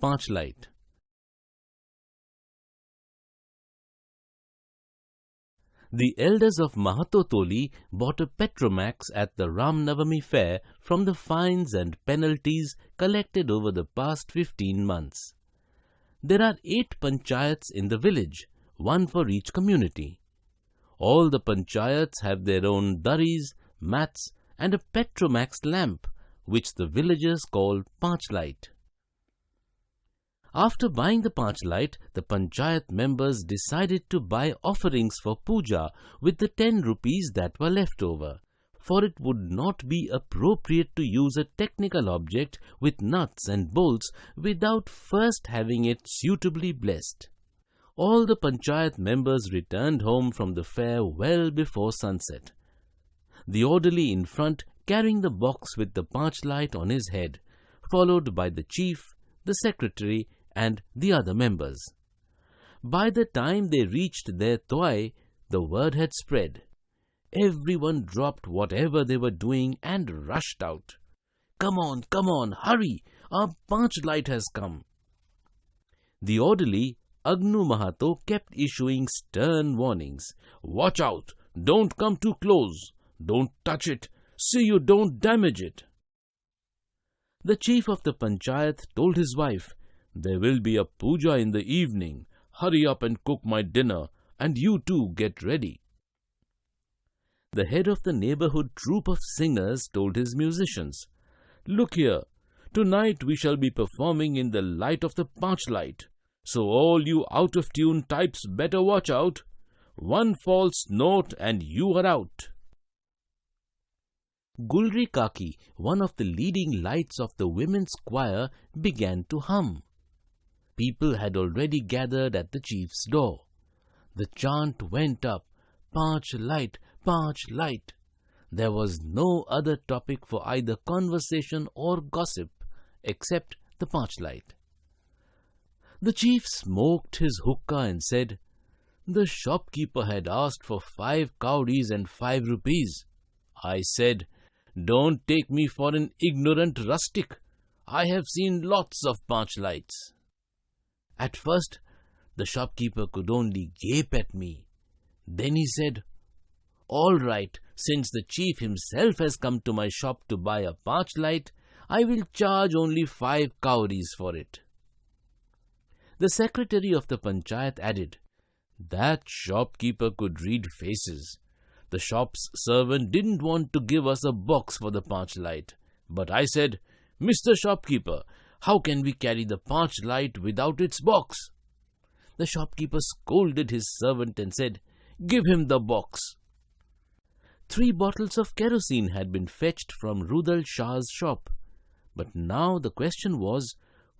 Panchlight. The elders of Mahato Toli bought a Petromax at the Ramnavami fair from the fines and penalties collected over the past 15 months. There are 8 panchayats in the village, one for each community. All the panchayats have their own daris, mats and a Petromax lamp, which the villagers call Panchlight. After buying the Panchlight, the panchayat members decided to buy offerings for puja with the 10 rupees that were left over, for it would not be appropriate to use a technical object with nuts and bolts without first having it suitably blessed. All the panchayat members returned home from the fair well before sunset. The orderly in front carrying the box with the Panchlight on his head, followed by the chief, the secretary and the other members. By the time they reached their toy, the word had spread. Everyone dropped whatever they were doing and rushed out. Come on, hurry! Our Panchlight has come." The orderly, Agnu Mahato, kept issuing stern warnings. "Watch out! Don't come too close! Don't touch it! See you don't damage it!" The chief of the panchayat told his wife, "There will be a puja in the evening. Hurry up and cook my dinner, and you too get ready." The head of the neighborhood troupe of singers told his musicians, "Look here, tonight we shall be performing in the light of the Panchlight, so all you out-of-tune types better watch out. One false note and you are out." Gulri Kaki, one of the leading lights of the women's choir, began to hum. People had already gathered at the chief's door. The chant went up, "Panchlight, Panchlight." There was no other topic for either conversation or gossip except the Panchlight. The chief smoked his hookah and said, "The shopkeeper had asked for 5 cowries and 5 rupees. I said, 'Don't take me for an ignorant rustic. I have seen lots of Panchlights.' At first, the shopkeeper could only gape at me. Then he said, 'All right, since the chief himself has come to my shop to buy a Panchlight, I will charge only 5 cowries for it.' The secretary of the panchayat added, 'That shopkeeper could read faces. The shop's servant didn't want to give us a box for the Panchlight. But I said, "Mr. Shopkeeper, how can we carry the Panchlight without its box?" The shopkeeper scolded his servant and said, "Give him the box." 3 bottles of kerosene had been fetched from Rudal Shah's shop. But now the question was,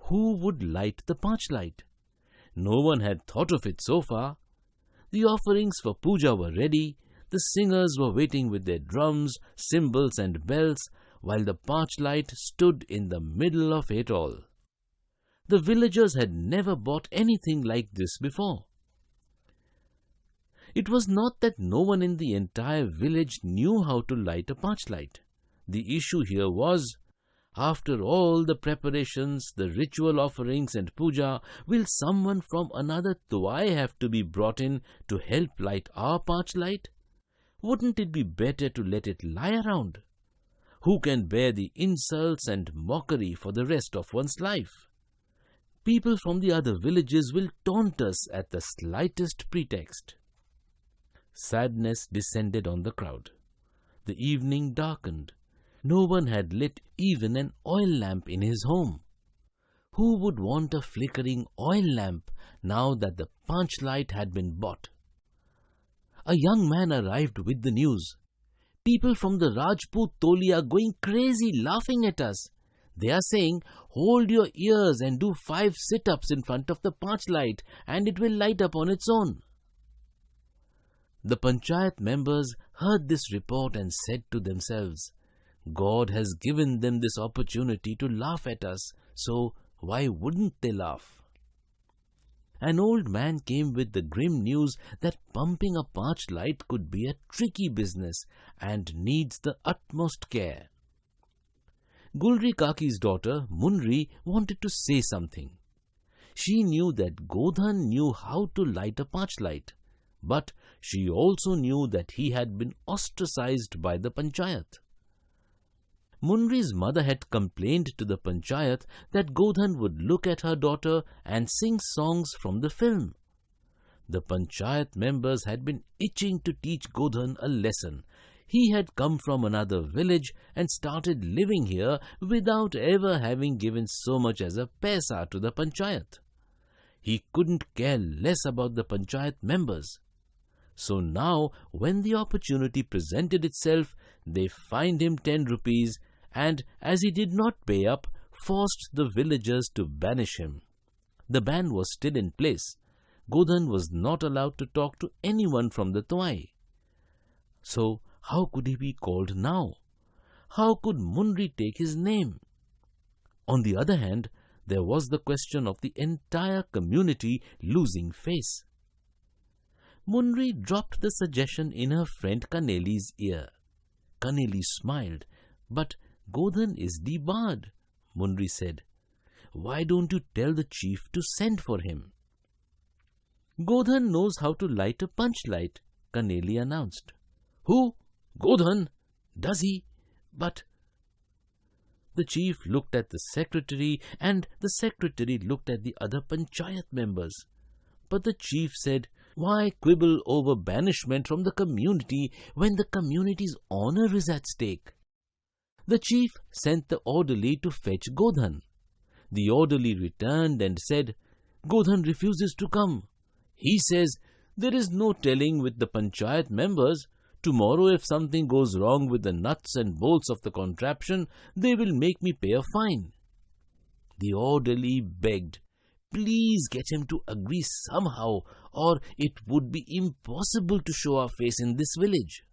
who would light the Panchlight? No one had thought of it so far. The offerings for puja were ready. The singers were waiting with their drums, cymbals and bells, while the Panchlight stood in the middle of it all. The villagers had never bought anything like this before. It was not that no one in the entire village knew how to light a Panchlight. The issue here was, after all the preparations, the ritual offerings and puja, will someone from another Tuai have to be brought in to help light our Panchlight? Wouldn't it be better to let it lie around? Who can bear the insults and mockery for the rest of one's life? People from the other villages will taunt us at the slightest pretext. Sadness descended on the crowd. The evening darkened. No one had lit even an oil lamp in his home. Who would want a flickering oil lamp now that the Panchlight had been bought? A young man arrived with the news. "People from the Rajput Toli are going crazy laughing at us. They are saying, 'Hold your ears and do 5 sit-ups in front of the Panchlight and it will light up on its own.'" The panchayat members heard this report and said to themselves, "God has given them this opportunity to laugh at us, so why wouldn't they laugh?" An old man came with the grim news that pumping a Panchlight could be a tricky business and needs the utmost care. Gulri Kaki's daughter, Munri, wanted to say something. She knew that Godhan knew how to light a punchlight, but she also knew that he had been ostracized by the Panchayat. Munri's mother had complained to the Panchayat that Godhan would look at her daughter and sing songs from the film. The Panchayat members had been itching to teach Godhan a lesson. He had come from another village and started living here without ever having given so much as a paisa to the Panchayat. He couldn't care less about the Panchayat members. So now, when the opportunity presented itself, they fined him 10 rupees and, as he did not pay up, forced the villagers to banish him. The ban was still in place. Godhan was not allowed to talk to anyone from the Twai. So, how could he be called now? How could Munri take his name? On the other hand, there was the question of the entire community losing face. Munri dropped the suggestion in her friend Kaneli's ear. Kaneli smiled. "But Godhan is debarred," Munri said. "Why don't you tell the chief to send for him?" "Godhan knows how to light a punchlight," Kaneli announced. "Who? Godhan? Does he? But—" The chief looked at the secretary and the secretary looked at the other Panchayat members. But the chief said, "Why quibble over banishment from the community when the community's honor is at stake?" The chief sent the orderly to fetch Godhan. The orderly returned and said, "Godhan refuses to come. He says, there is no telling with the Panchayat members. Tomorrow if something goes wrong with the nuts and bolts of the contraption, they will make me pay a fine." The orderly begged, "Please get him to agree somehow, or it would be impossible to show our face in this village."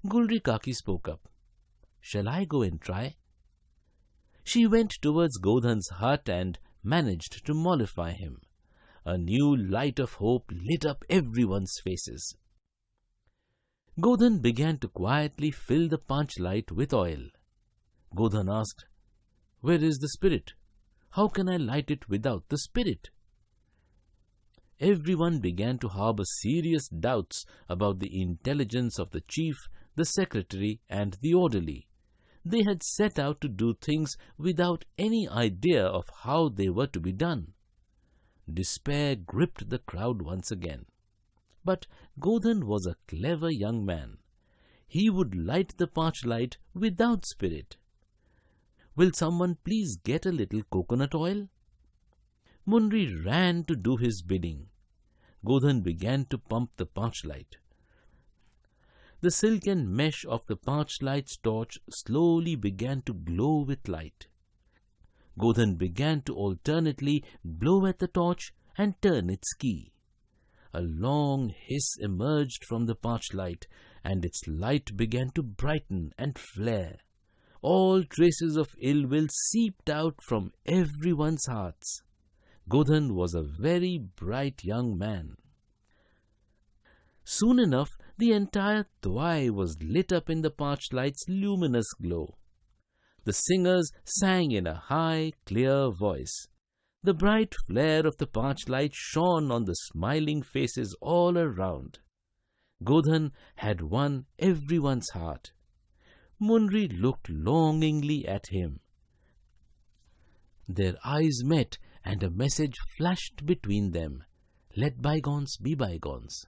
Gulri Kaki spoke up. "Shall I go and try?" She went towards Godhan's hut and managed to mollify him. A new light of hope lit up everyone's faces. Godhan began to quietly fill the punchlight with oil. Godhan asked, "Where is the spirit? How can I light it without the spirit?" Everyone began to harbor serious doubts about the intelligence of the chief, the secretary, and the orderly. They had set out to do things without any idea of how they were to be done. Despair gripped the crowd once again. But Godhan was a clever young man. He would light the punchlight without spirit. "Will someone please get a little coconut oil?" Munri ran to do his bidding. Godhan began to pump the punchlight. The silken mesh of the punchlight's torch slowly began to glow with light. Godhan began to alternately blow at the torch and turn its key. A long hiss emerged from the punchlight, and its light began to brighten and flare. All traces of ill will seeped out from everyone's hearts. Godhan was a very bright young man. Soon enough, the entire Twai was lit up in the punchlight's luminous glow. The singers sang in a high, clear voice. The bright flare of the punchlight shone on the smiling faces all around. Godhan had won everyone's heart. Munri looked longingly at him. Their eyes met and a message flashed between them. Let bygones be bygones.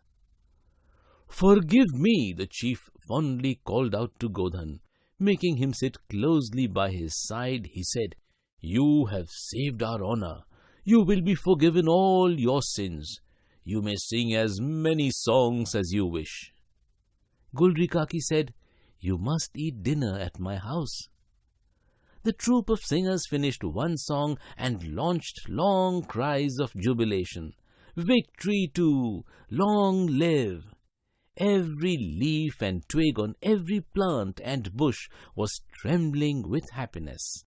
"Forgive me," the chief fondly called out to Godhan. Making him sit closely by his side, he said, "You have saved our honor. You will be forgiven all your sins. You may sing as many songs as you wish." Gulri Kaki said, "You must eat dinner at my house." The troupe of singers finished one song and launched long cries of jubilation. "Victory to! Long live!" Every leaf and twig on every plant and bush was trembling with happiness.